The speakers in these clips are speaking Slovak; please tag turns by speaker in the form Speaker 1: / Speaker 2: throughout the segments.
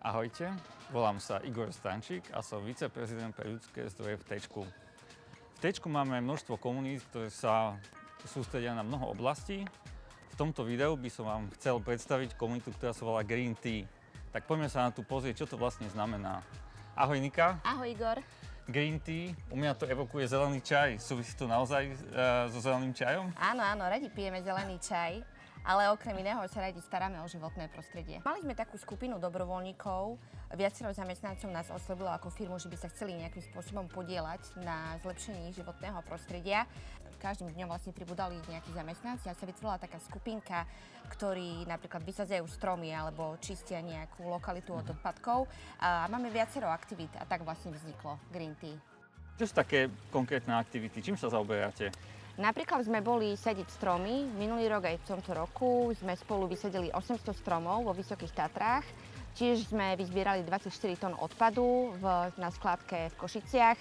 Speaker 1: Ahojte, volám sa Igor Stančík a som viceprezident pre ľudské zdroje v Tečku. V Tečku máme množstvo komunít, ktoré sa sústredia na mnoho oblastí. V tomto videu by som vám chcel predstaviť komunitu, ktorá sa volá Green Tea. Tak poďme sa na to pozrieť, čo to vlastne znamená. Ahoj Nika.
Speaker 2: Ahoj Igor.
Speaker 1: Green Tea, u mňa to evokuje zelený čaj. Súvisí to naozaj so zeleným čajom?
Speaker 2: Áno, radi pijeme zelený čaj. Ale okrem iného sa radi staráme o životné prostredie. Mali sme takú skupinu dobrovoľníkov, viacero zamestnancov nás oslovilo ako firmu, že by sa chceli nejakým spôsobom podieľať na zlepšení životného prostredia. Každým dňom vlastne pribudali nejakí zamestnanci a sa vytvorila taká skupinka, ktorí napríklad vysadzajú stromy alebo čistia nejakú lokalitu od odpadkov. A máme viacero aktivít a tak vlastne vzniklo Green Tea.
Speaker 1: Čo sú také konkrétne aktivity? Čím sa zaoberáte?
Speaker 2: Napríklad sme boli sadiť stromy. Minulý rok aj v tomto roku sme spolu vysadili 800 stromov vo Vysokých Tatrách. Tiež sme vyzbierali 24 tón odpadu na skládke v Košiciach.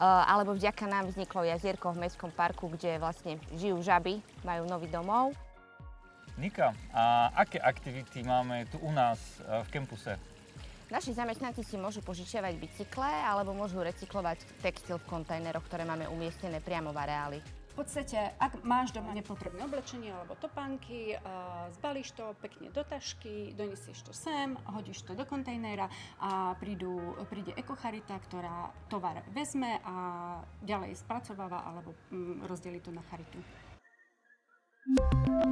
Speaker 2: Alebo vďaka nám vzniklo jazierko v Mestskom parku, kde vlastne žijú žaby, majú nový domov.
Speaker 1: Nika, a aké aktivity máme tu u nás v kampuse?
Speaker 2: Naši zamestnanci si môžu požičiavať bicykle alebo môžu recyklovať textil v kontajneroch, ktoré máme umiestnené priamo v areáli.
Speaker 3: V podstate, ak máš doma nepotrebné oblečenie alebo topánky, zbalíš to pekne do tašky, donesieš to sem, hodíš to do kontajnera a príde ekocharita, ktorá tovar vezme a ďalej spracováva alebo rozdelí to na charitu.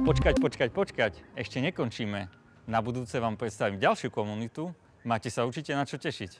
Speaker 1: Počkať, ešte nekončíme. Na budúce vám predstavím ďalšiu komunitu. Máte sa určite na čo tešiť.